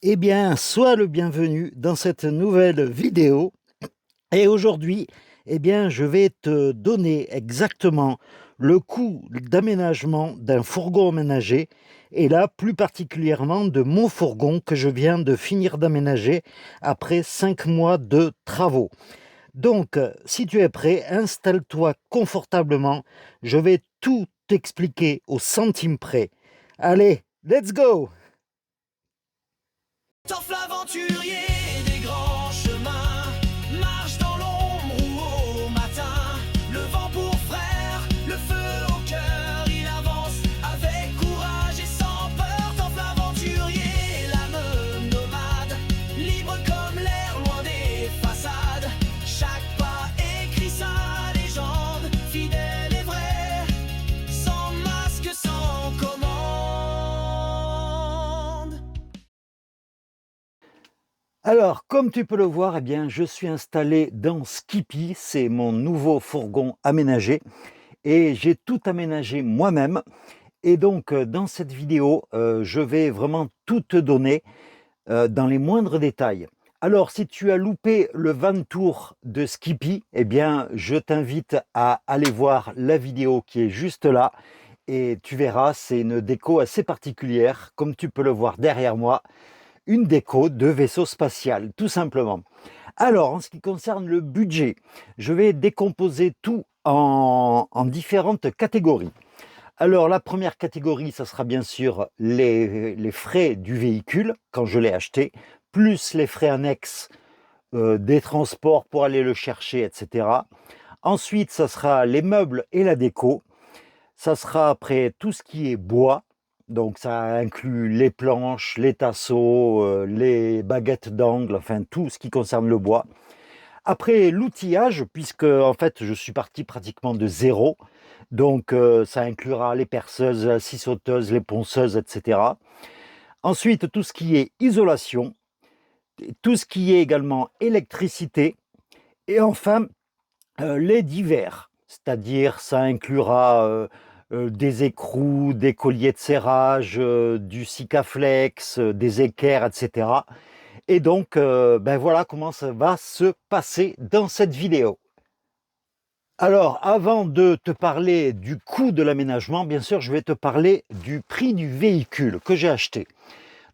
Eh bien, sois le bienvenu dans cette nouvelle vidéo. Et aujourd'hui, eh bien, je vais te donner exactement le coût d'aménagement d'un fourgon aménagé, et là, plus particulièrement de mon fourgon que je viens de finir d'aménager après 5 mois de travaux. Donc, si tu es prêt, installe-toi confortablement. Je vais tout t'expliquer au centime près. Allez, let's go! Torf l'aventurier des grands chemins, marche dans l'ombre ou au matin, le vent pour frère, le feu au cœur, il avance avec courage et sans peur. Torf l'aventurier, l'âme nomade, libre comme l'air, loin des façades, chaque pas écrit sa légende, fidèle et vrai, sans masque, sans commande. Alors, comme tu peux le voir, eh bien, je suis installé dans Skippy, c'est mon nouveau fourgon aménagé et j'ai tout aménagé moi-même. Et donc, dans cette vidéo, je vais vraiment tout te donner dans les moindres détails. Alors, si tu as loupé le van tour de Skippy, eh bien, je t'invite à aller voir la vidéo qui est juste là et tu verras, c'est une déco assez particulière, comme tu peux le voir derrière moi. Une déco de vaisseau spatial, tout simplement. Alors, en ce qui concerne le budget, je vais décomposer tout en différentes catégories. Alors, la première catégorie, ça sera bien sûr les frais du véhicule quand je l'ai acheté, plus les frais annexes des transports pour aller le chercher, etc. Ensuite, ça sera les meubles et la déco. Ça sera après tout ce qui est bois, donc ça inclut les planches, les tasseaux, les baguettes d'angle, enfin tout ce qui concerne le bois. Après l'outillage, puisque en fait je suis parti pratiquement de zéro, donc ça inclura les perceuses, la scie sauteuse, les ponceuses, etc. Ensuite tout ce qui est isolation, tout ce qui est également électricité, et enfin les divers, c'est-à-dire ça inclura des écrous, des colliers de serrage, du Sikaflex, des équerres, etc. Et donc, ben voilà comment ça va se passer dans cette vidéo. Alors, avant de te parler du coût de l'aménagement, bien sûr, je vais te parler du prix du véhicule que j'ai acheté.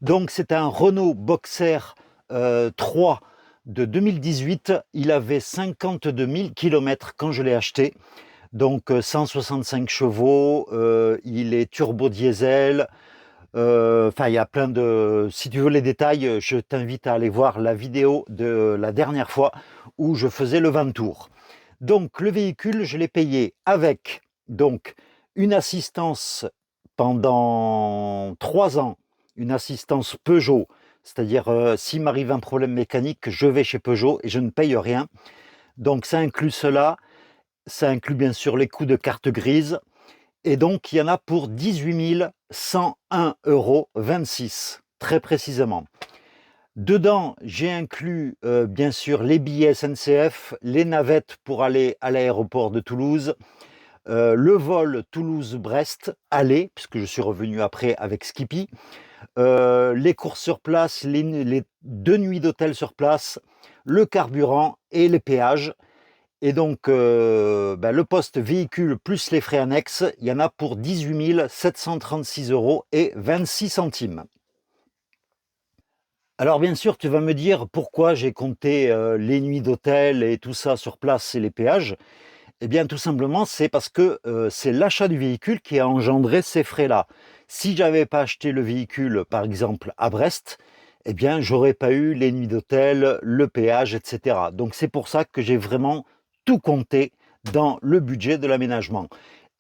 Donc, c'est un Renault Boxer 3 de 2018. Il avait 52 000 km quand je l'ai acheté. Donc 165 chevaux, il est turbo diesel. Enfin, il y a plein de... Si tu veux les détails, je t'invite à aller voir la vidéo de la dernière fois où je faisais le Ventour. Donc le véhicule, je l'ai payé avec donc une assistance pendant 3 ans, une assistance Peugeot. C'est-à-dire, s'il m'arrive un problème mécanique, je vais chez Peugeot et je ne paye rien. Donc ça inclut cela. Ça inclut bien sûr les coûts de carte grise. Et donc, il y en a pour 18 101,26 €, très précisément. Dedans, j'ai inclus bien sûr les billets SNCF, les navettes pour aller à l'aéroport de Toulouse, le vol Toulouse-Brest, aller, puisque je suis revenu après avec Skippy, les courses sur place, les 2 nuits d'hôtel sur place, le carburant et les péages. Et donc, le poste véhicule plus les frais annexes, il y en a pour 18 736,26 €. Alors bien sûr, tu vas me dire pourquoi j'ai compté les nuits d'hôtel et tout ça sur place et les péages. Eh bien, tout simplement, c'est parce que c'est l'achat du véhicule qui a engendré ces frais-là. Si j'avais pas acheté le véhicule, par exemple, à Brest, eh bien, j'aurais pas eu les nuits d'hôtel, le péage, etc. Donc, c'est pour ça que j'ai vraiment tout compté dans le budget de l'aménagement.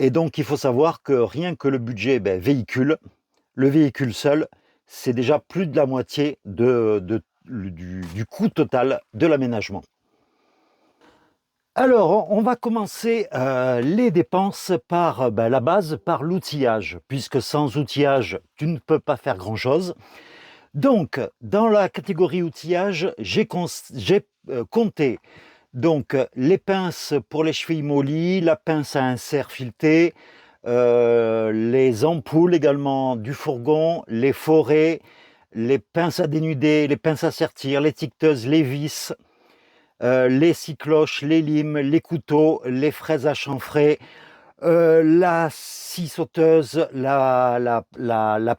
Et donc, il faut savoir que rien que le budget véhicule, le véhicule seul, c'est déjà plus de la moitié du coût total de l'aménagement. Alors, on va commencer les dépenses par la base, par l'outillage, puisque sans outillage, tu ne peux pas faire grand-chose. Donc, dans la catégorie outillage, j'ai compté donc les pinces pour les chevilles mollies, la pince à insert fileté, les ampoules également du fourgon, les forêts, les pinces à dénuder, les pinces à sertir, les tiqueteuses, les vis, les scie cloches, les limes, les couteaux, les fraises à chanfrer, la scie sauteuse, la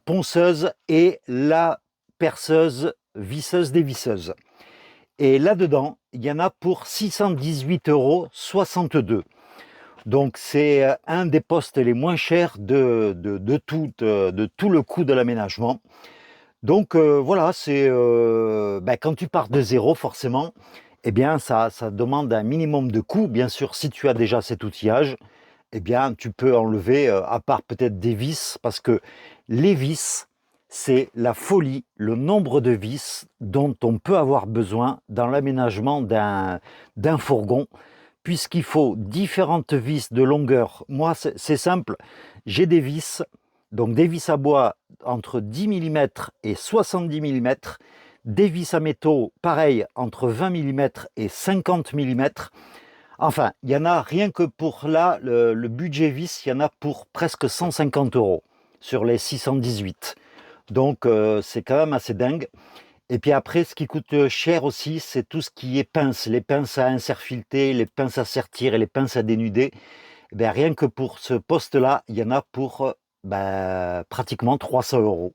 ponceuse et la perceuse visseuse dévisseuse. Et là-dedans, il y en a pour 618,62 €. Donc c'est un des postes les moins chers de tout le coût de l'aménagement. Donc voilà, c'est quand tu pars de zéro, forcément, eh bien ça demande un minimum de coûts. Bien sûr, si tu as déjà cet outillage, eh bien tu peux enlever, à part peut-être des vis, parce que les vis, c'est la folie, le nombre de vis dont on peut avoir besoin dans l'aménagement d'un fourgon, puisqu'il faut différentes vis de longueur. Moi, c'est simple, j'ai des vis, donc des vis à bois entre 10 mm et 70 mm, des vis à métaux, pareil, entre 20 mm et 50 mm. Enfin, il y en a rien que pour là, le budget vis, il y en a pour presque 150 € sur les 618. Donc, c'est quand même assez dingue. Et puis après, ce qui coûte cher aussi, c'est tout ce qui est pinces, les pinces à insert fileté, les pinces à sertir et les pinces à dénuder. Eh bien, rien que pour ce poste-là, il y en a pour pratiquement 300 €.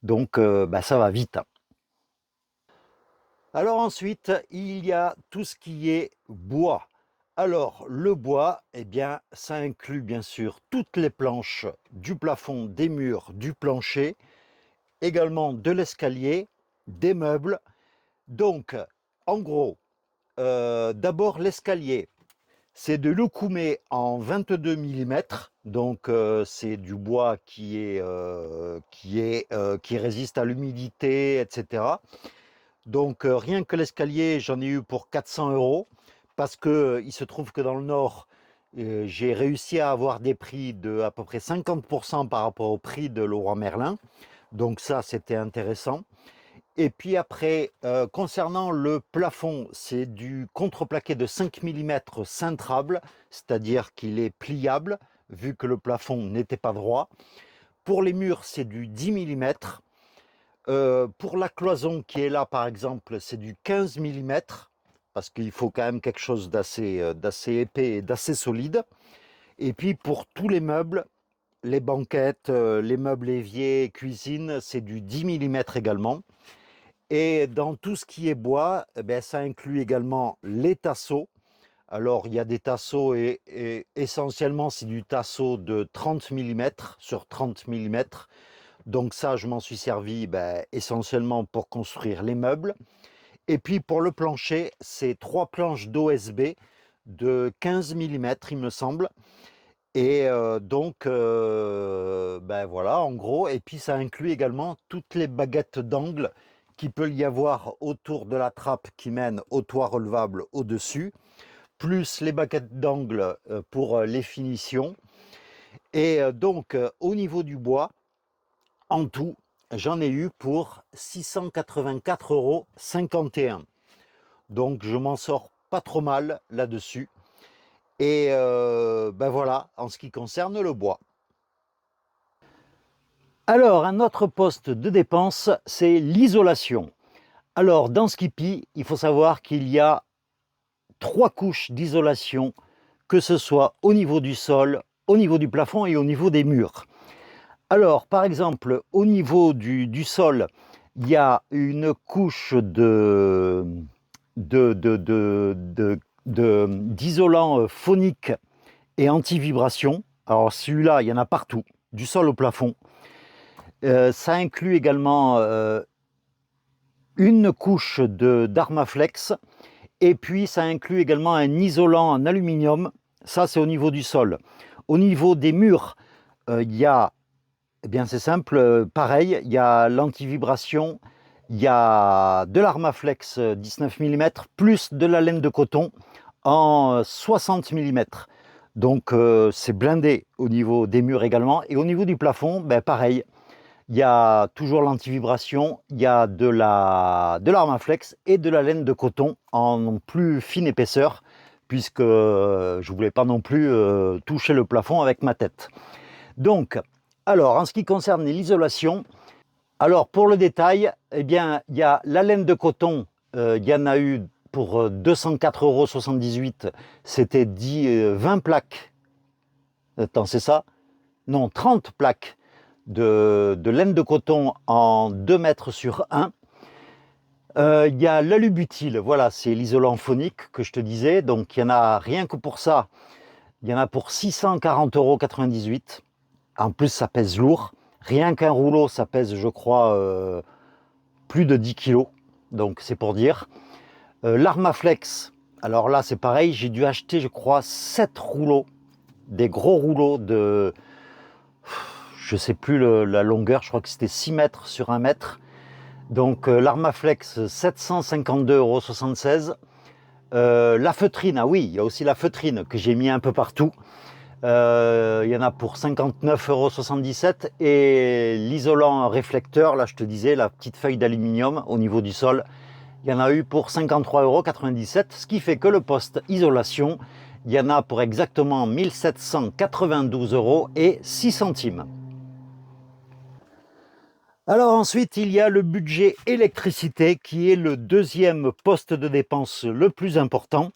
Donc, ça va vite. Alors ensuite, il y a tout ce qui est bois. Alors, le bois, eh bien, ça inclut bien sûr toutes les planches du plafond, des murs, du plancher, également de l'escalier, des meubles. Donc, en gros, d'abord l'escalier, c'est de l'oukoumé en 22 mm. Donc, c'est du bois qui résiste à l'humidité, etc. Donc, rien que l'escalier, j'en ai eu pour 400 € parce qu'il se trouve que dans le Nord, j'ai réussi à avoir des prix de à peu près 50% par rapport au prix de Leroy Merlin. Donc ça, c'était intéressant. Et puis après, concernant le plafond, c'est du contreplaqué de 5 mm cintrable, c'est-à-dire qu'il est pliable, vu que le plafond n'était pas droit. Pour les murs, c'est du 10 mm. Pour la cloison qui est là, par exemple, c'est du 15 mm, parce qu'il faut quand même quelque chose d'assez épais et d'assez solide. Et puis pour tous les meubles, les banquettes, les meubles éviers, cuisine, c'est du 10 mm également. Et dans tout ce qui est bois, ça inclut également les tasseaux. Alors il y a des tasseaux et essentiellement c'est du tasseau de 30 mm sur 30 mm. Donc ça, je m'en suis servi essentiellement pour construire les meubles. Et puis pour le plancher, c'est 3 planches d'OSB de 15 mm, il me semble. Et donc, voilà, en gros. Et puis ça inclut également toutes les baguettes d'angle qu'il peut y avoir autour de la trappe qui mène au toit relevable au-dessus, plus les baguettes d'angle pour les finitions. Et donc, au niveau du bois, en tout, j'en ai eu pour 684,51 €. Donc, je m'en sors pas trop mal là-dessus. Et voilà, en ce qui concerne le bois. Alors, un autre poste de dépense, c'est l'isolation. Alors, dans Skippy, il faut savoir qu'il y a 3 couches d'isolation, que ce soit au niveau du sol, au niveau du plafond et au niveau des murs. Alors, par exemple, au niveau du sol, il y a une couche d'isolant phonique et anti-vibration. Alors, celui-là, il y en a partout, du sol au plafond. Ça inclut également une couche d'Armaflex. Et puis, ça inclut également un isolant en aluminium. Ça, c'est au niveau du sol. Au niveau des murs, il y a, c'est simple, pareil, il y a l'antivibration, il y a de l'Armaflex 19 mm, plus de la laine de coton en 60 mm. Donc, c'est blindé au niveau des murs également. Et au niveau du plafond, pareil, il y a toujours l'antivibration, il y a de l'Armaflex et de la laine de coton en plus fine épaisseur, puisque je ne voulais pas non plus toucher le plafond avec ma tête. Donc, alors, en ce qui concerne l'isolation, Alors pour le détail, eh bien, il y a la laine de coton, il y en a eu pour 204,78 €, c'était 20 plaques. Attends, c'est ça? Non, 30 plaques de laine de coton en 2 mètres sur 1. Il y a l'alubutyle, voilà, c'est l'isolant phonique que je te disais. Donc il y en a rien que pour ça, il y en a pour 640,98 €. En plus, ça pèse lourd. Rien qu'un rouleau, ça pèse, je crois, plus de 10 kilos. Donc c'est pour dire. L'Armaflex, alors là c'est pareil, j'ai dû acheter, je crois, 7 rouleaux, des gros rouleaux de, je sais plus la longueur, je crois que c'était 6 mètres sur 1 mètre. Donc l'Armaflex, 752,76 €. La feutrine, ah oui, il y a aussi la feutrine que j'ai mis un peu partout. Il y en a pour 59,77 € et l'isolant réflecteur, là je te disais, la petite feuille d'aluminium au niveau du sol, il y en a eu pour 53,97 €, ce qui fait que le poste isolation, il y en a pour exactement 1 792,06 €. Alors ensuite, il y a le budget électricité qui est le deuxième poste de dépense le plus important.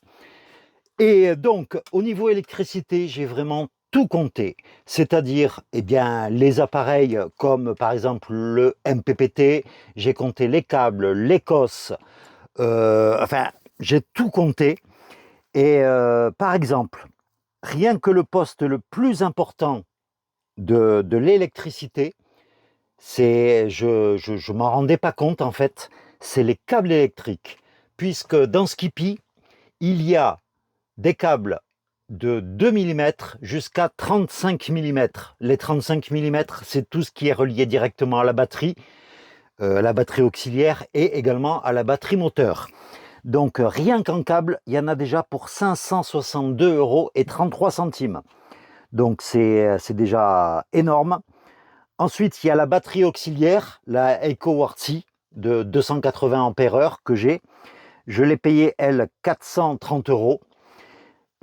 Et donc, au niveau électricité, j'ai vraiment tout compté. C'est-à-dire, eh bien, les appareils comme par exemple le MPPT, j'ai compté les câbles, les COS, enfin, j'ai tout compté. Et par exemple, rien que le poste le plus important de l'électricité, je m'en rendais pas compte en fait, c'est les câbles électriques. Puisque dans Skippy, il y a des câbles de 2 millimètres jusqu'à 35 millimètres. Les 35 millimètres, c'est tout ce qui est relié directement à la batterie auxiliaire et également à la batterie moteur. Donc rien qu'en câble, il y en a déjà pour 562,33 €. Donc c'est déjà énorme. Ensuite, il y a la batterie auxiliaire, la EcoWartsy de 280 ampères-heure que j'ai. Je l'ai payée, elle, 430 €.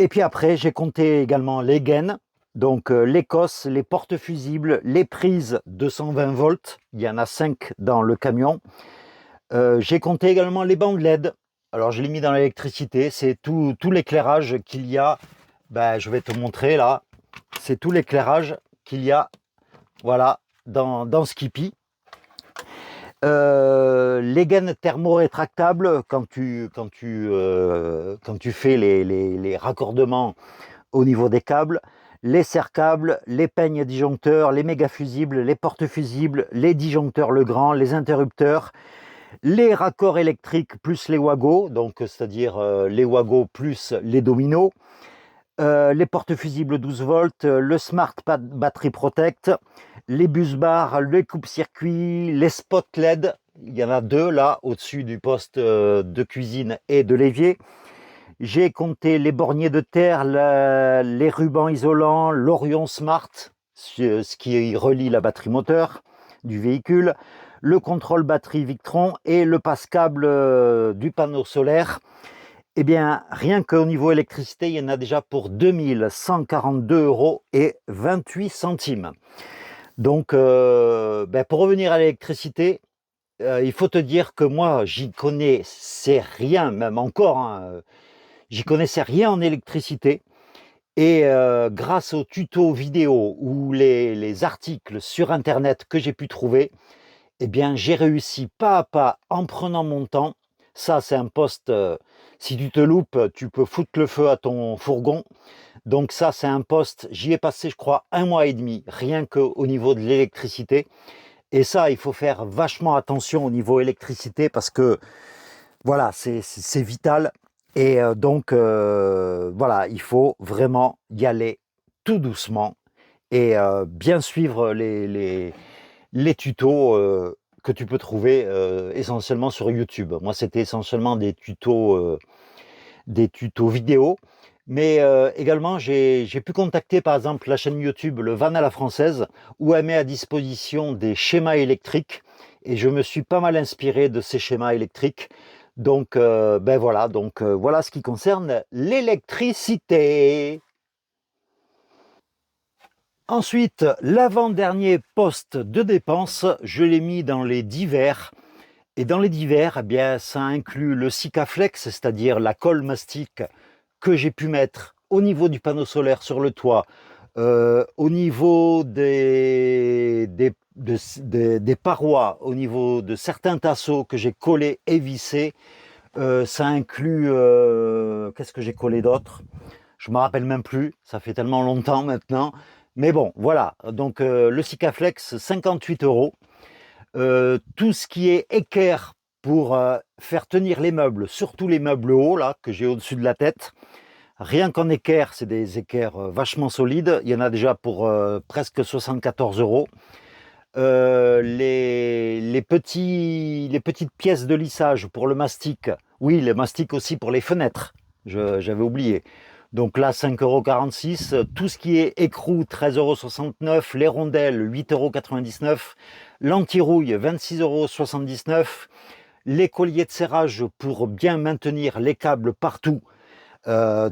Et puis après, j'ai compté également les gaines, donc les COS, les portes fusibles, les prises 220 volts, il y en a 5 dans le camion. J'ai compté également les bandes LED. Alors je l'ai mis dans l'électricité, c'est tout l'éclairage qu'il y a. Ben, je vais te montrer là, c'est tout l'éclairage qu'il y a, voilà, dans Skippy. Les gaines thermorétractables, quand tu fais les raccordements au niveau des câbles, les serre-câbles, les peignes disjoncteurs, les méga fusibles, les portes fusibles, les disjoncteurs Legrand, les interrupteurs, les raccords électriques plus les wagos, donc c'est-à-dire les wagos plus les dominos, les portes fusibles 12 volts, le Smart Battery Protect, les bus bars, les coupe-circuits, les spots LED, il y en a 2 là au-dessus du poste de cuisine et de l'évier. J'ai compté les borniers de terre, les rubans isolants, l'Orion Smart, ce qui relie la batterie moteur du véhicule, le contrôle batterie Victron et le passe-câble du panneau solaire. Eh bien, rien qu'au niveau électricité, il y en a déjà pour 2 142,28 €. Donc, pour revenir à l'électricité, il faut te dire que moi, j'y connaissais rien, même encore, hein, j'y connaissais rien en électricité. Et grâce aux tutos vidéo ou les articles sur Internet que j'ai pu trouver, eh bien, j'ai réussi pas à pas, en prenant mon temps. Ça, c'est un poste, si tu te loupes, tu peux foutre le feu à ton fourgon. Donc ça, c'est un poste, j'y ai passé, je crois, 1 mois et demi, rien qu'au niveau de l'électricité. Et ça, il faut faire vachement attention au niveau électricité parce que, voilà, c'est vital. Et donc, voilà, il faut vraiment y aller tout doucement et bien suivre les tutos que tu peux trouver essentiellement sur YouTube. Moi, c'était essentiellement des tutos vidéo. Mais également, j'ai pu contacter par exemple la chaîne YouTube Le Van à la Française, où elle met à disposition des schémas électriques. Et je me suis pas mal inspiré de ces schémas électriques. Donc, voilà, voilà ce qui concerne l'électricité. Ensuite, l'avant-dernier poste de dépense, je l'ai mis dans les divers. Et dans les divers, eh bien, ça inclut le Sikaflex, c'est-à-dire la colle mastic que j'ai pu mettre au niveau du panneau solaire sur le toit, au niveau des parois, au niveau de certains tasseaux que j'ai collés et vissés. Ça inclut, qu'est-ce que j'ai collé d'autre? Je ne me rappelle même plus, ça fait tellement longtemps maintenant. Mais bon, voilà, donc le Sikaflex, 58 €. Tout ce qui est équerre pour faire tenir les meubles, surtout les meubles hauts là que j'ai au-dessus de la tête. Rien qu'en équerre, c'est des équerres vachement solides. Il y en a déjà pour presque 74 €. Les petites pièces de lissage pour le mastic. Oui, le mastic aussi pour les fenêtres. J'avais oublié. Donc là, 5,46 €. Tout ce qui est écrou, 13,69 €. Les rondelles, 8,99 €. L'antirouille, 26,79 €. Les colliers de serrage pour bien maintenir les câbles partout.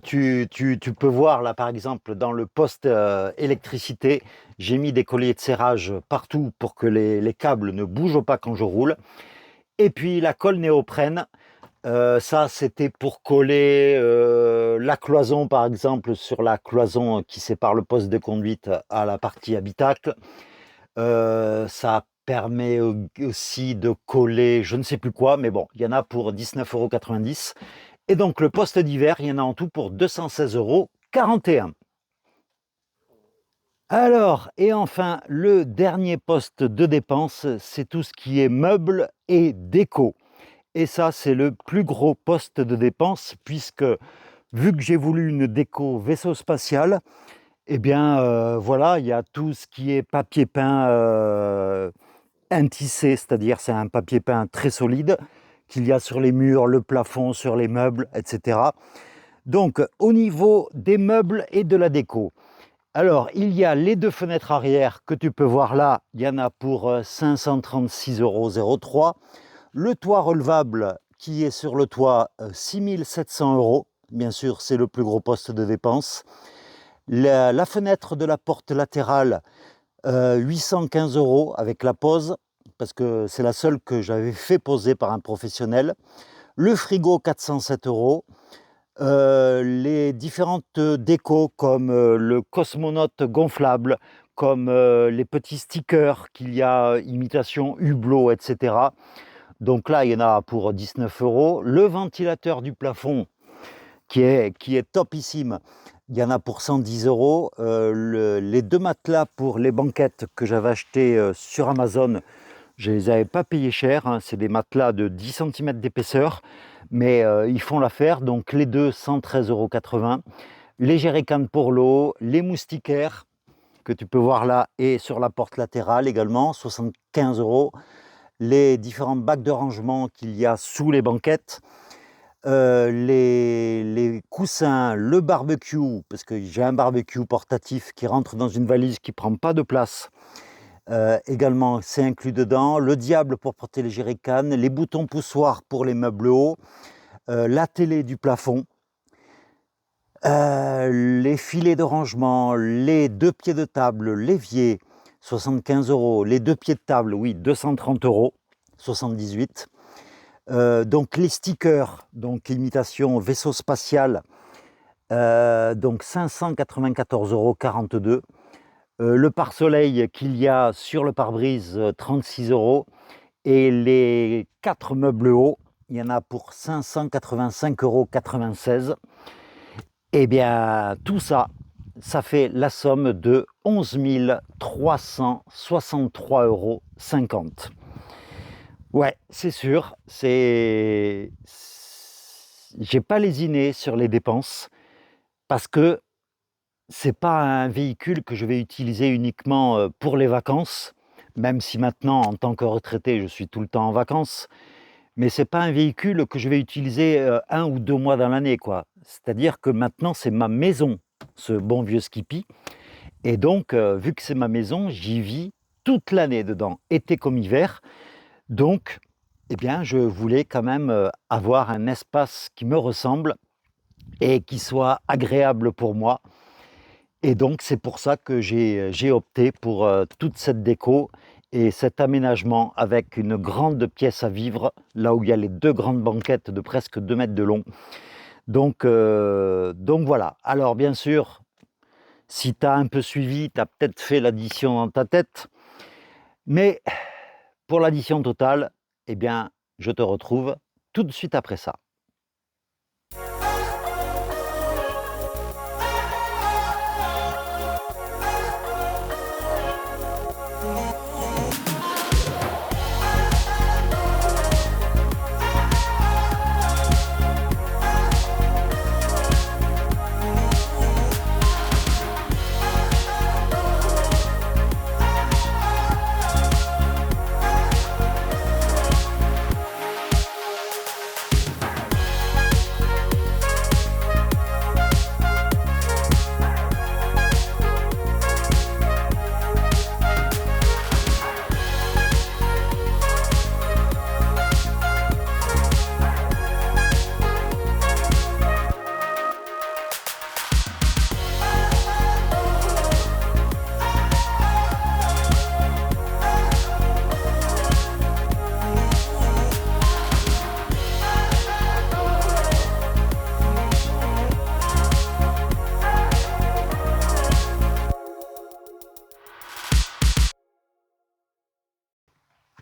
Tu peux voir là par exemple dans le poste électricité, j'ai mis des colliers de serrage partout pour que les câbles ne bougent pas quand je roule. Et puis la colle néoprène, ça c'était pour coller la cloison par exemple sur la cloison qui sépare le poste de conduite à la partie habitacle. Ça permet aussi de coller je ne sais plus quoi, mais bon, il y en a pour 19,90 €. Et donc le poste d'hiver, il y en a en tout pour 216,41 €. Alors, et enfin, le dernier poste de dépense, c'est tout ce qui est meubles et déco. Et ça, c'est le plus gros poste de dépense, puisque vu que j'ai voulu une déco vaisseau spatial, eh bien voilà, il y a tout ce qui est papier peint intissé, c'est-à-dire c'est un papier peint très solide qu'il y a sur les murs, le plafond, sur les meubles, etc. Donc, au niveau des meubles et de la déco, alors, il y a les deux fenêtres arrière que tu peux voir là. Il y en a pour 536,03 €. Le toit relevable qui est sur le toit, 6700 €. Bien sûr, c'est le plus gros poste de dépense. La fenêtre de la porte latérale, 815 € avec la pose, parce que c'est la seule que j'avais fait poser par un professionnel. Le frigo, 407 €. Les différentes décos comme le cosmonaute gonflable, comme les petits stickers qu'il y a, imitation hublot, etc. Donc là, il y en a pour 19 €. Le ventilateur du plafond, qui est topissime, il y en a pour 110 €. Les deux matelas pour les banquettes que j'avais achetés sur Amazon, je ne les avais pas payés cher, hein. C'est des matelas de 10 cm d'épaisseur, mais ils font l'affaire. Donc les deux, 113,80 €. Les jerrycans pour l'eau, les moustiquaires que tu peux voir là et sur la porte latérale également, 75 €. Les différents bacs de rangement qu'il y a sous les banquettes, les coussins, le barbecue, parce que j'ai un barbecue portatif qui rentre dans une valise qui ne prend pas de place. Également, c'est inclus dedans. Le diable pour porter les jerrycans, les boutons poussoirs pour les meubles hauts, la télé du plafond, les filets de rangement, les deux pieds de table, l'évier, 75 €. Les deux pieds de table, oui, 230 €, 78. Donc les stickers, donc imitation vaisseau spatial, donc 594,42 €. Le pare-soleil qu'il y a sur le pare-brise, 36 €. Et les 4 meubles hauts, il y en a pour 585,96 €. Eh bien, tout ça, ça fait la somme de 11 363,50 €. Ouais, c'est sûr, j'ai pas lésiné sur les dépenses parce que c'est pas un véhicule que je vais utiliser uniquement pour les vacances, même si maintenant, en tant que retraité, je suis tout le temps en vacances. Mais c'est pas un véhicule que je vais utiliser 1 ou 2 mois dans l'année, quoi. C'est-à-dire que maintenant, c'est ma maison, ce bon vieux Skippy. Et donc, vu que c'est ma maison, j'y vis toute l'année dedans, été comme hiver. Donc, eh bien, je voulais quand même avoir un espace qui me ressemble et qui soit agréable pour moi. Et donc c'est pour ça que j'ai opté pour toute cette déco et cet aménagement avec une grande pièce à vivre, là où il y a les deux grandes banquettes de presque 2 mètres de long. Donc voilà. Alors bien sûr, si tu as un peu suivi, tu as peut-être fait l'addition dans ta tête, mais pour l'addition totale, eh bien, je te retrouve tout de suite après ça.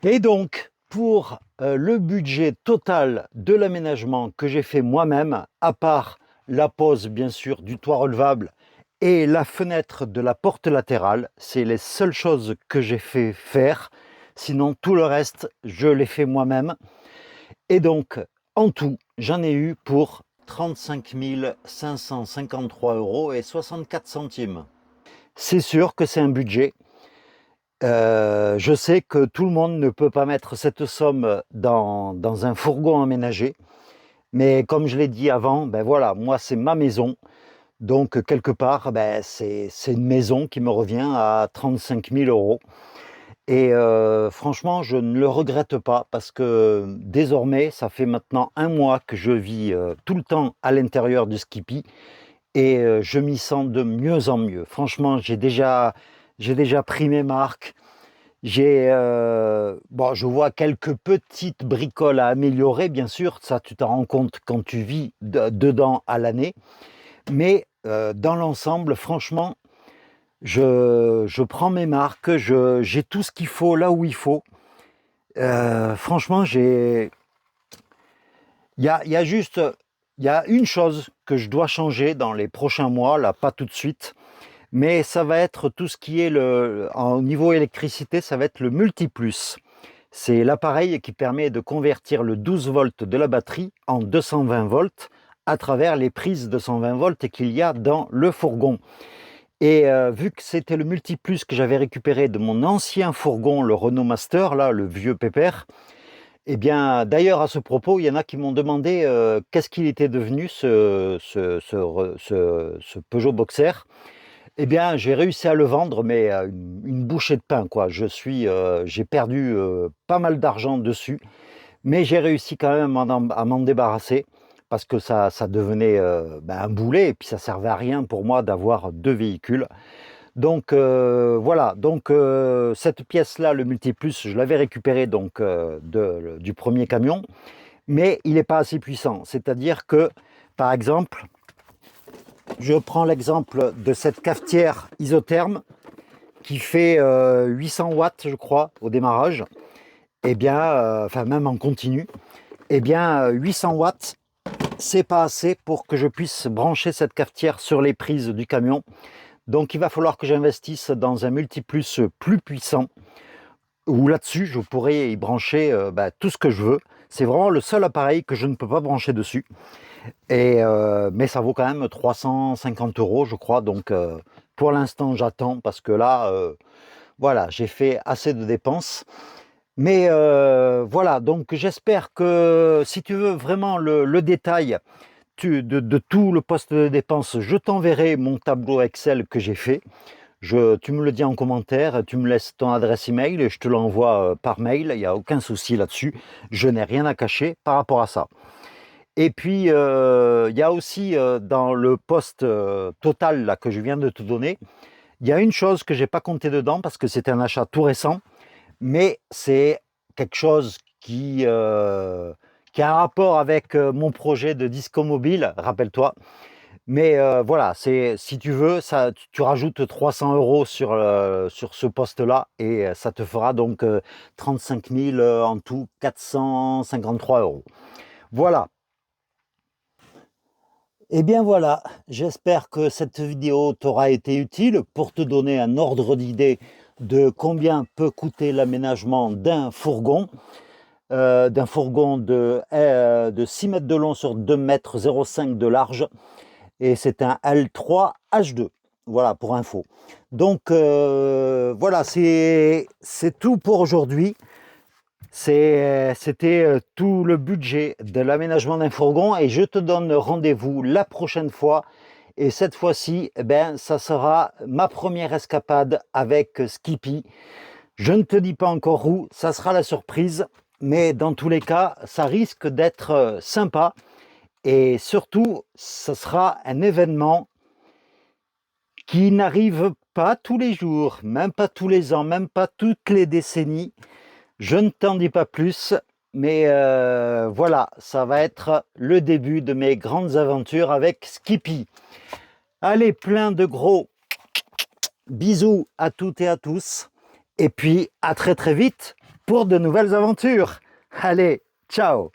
Et donc, pour le budget total de l'aménagement que j'ai fait moi-même, à part la pose bien sûr du toit relevable et la fenêtre de la porte latérale, c'est les seules choses que j'ai fait faire. Sinon, tout le reste, je l'ai fait moi-même. Et donc, en tout, j'en ai eu pour 35 553 € et 64 centimes. C'est sûr que c'est un budget. Je sais que tout le monde ne peut pas mettre cette somme dans un fourgon aménagé, mais comme je l'ai dit avant, ben voilà, moi c'est ma maison, donc quelque part, ben, c'est une maison qui me revient à 35 000 € et franchement, je ne le regrette pas parce que désormais, ça fait maintenant 1 mois que je vis, tout le temps à l'intérieur du Skippy et je m'y sens de mieux en mieux. Franchement, j'ai déjà pris mes marques. Bon, je vois quelques petites bricoles à améliorer, bien sûr, ça tu t'en rends compte quand tu vis dedans à l'année. Mais dans l'ensemble, franchement, je prends mes marques, j'ai tout ce qu'il faut là où il faut. Franchement, il y a une chose que je dois changer dans les prochains mois, là, pas tout de suite, mais ça va être tout ce qui est au niveau électricité, ça va être le Multiplus. C'est l'appareil qui permet de convertir le 12 volts de la batterie en 220 volts à travers les prises 220 volts qu'il y a dans le fourgon. Et vu que c'était le Multiplus que j'avais récupéré de mon ancien fourgon, le Renault Master, là, le vieux pépère, eh bien, d'ailleurs, à ce propos, il y en a qui m'ont demandé qu'est-ce qu'il était devenu ce Peugeot Boxer. Eh bien, j'ai réussi à le vendre, mais une bouchée de pain, quoi. J'ai perdu pas mal d'argent dessus, mais j'ai réussi quand même à m'en débarrasser parce que ça devenait un boulet et puis ça servait à rien pour moi d'avoir 2 véhicules. Donc voilà, donc cette pièce-là, le Multiplus, je l'avais récupéré donc du premier camion, mais il n'est pas assez puissant. C'est-à-dire que, par exemple, je prends l'exemple de cette cafetière isotherme qui fait 800 watts, je crois, au démarrage, et bien, enfin même en continu, et bien 800 watts, c'est pas assez pour que je puisse brancher cette cafetière sur les prises du camion. Donc il va falloir que j'investisse dans un Multiplus plus puissant, où là-dessus je pourrais y brancher tout ce que je veux. C'est vraiment le seul appareil que je ne peux pas brancher dessus. Mais ça vaut quand même 350 €, je crois. Donc pour l'instant j'attends parce que là, voilà, j'ai fait assez de dépenses. Mais voilà, donc j'espère que si tu veux vraiment le détail de tout le poste de dépenses, je t'enverrai mon tableau Excel que j'ai fait. Tu me le dis en commentaire, tu me laisses ton adresse email et je te l'envoie par mail, il n'y a aucun souci là-dessus. Je n'ai rien à cacher par rapport à ça. Et puis, il y a aussi dans le post total là, que je viens de te donner, il y a une chose que j'ai pas compté dedans parce que c'était un achat tout récent, mais c'est quelque chose qui a un rapport avec mon projet de disco mobile, rappelle-toi. Mais voilà, c'est si tu veux, ça, tu rajoutes 300 € sur ce poste-là et ça te fera donc 35 000 en tout, 453 €. Voilà. Et bien voilà, j'espère que cette vidéo t'aura été utile pour te donner un ordre d'idée de combien peut coûter l'aménagement d'un fourgon de 6 mètres de long sur 2 mètres 05 de large. Et c'est un L3 H2. Voilà pour info. Donc voilà, c'est tout pour aujourd'hui. C'était tout le budget de l'aménagement d'un fourgon et je te donne rendez-vous la prochaine fois. Et cette fois-ci, eh ben, ça sera ma première escapade avec Skippy. Je ne te dis pas encore où, ça sera la surprise. Mais dans tous les cas, ça risque d'être sympa. Et surtout, ce sera un événement qui n'arrive pas tous les jours, même pas tous les ans, même pas toutes les décennies. Je ne t'en dis pas plus, mais voilà, ça va être le début de mes grandes aventures avec Skippy. Allez, plein de gros bisous à toutes et à tous. Et puis, à très très vite pour de nouvelles aventures. Allez, ciao!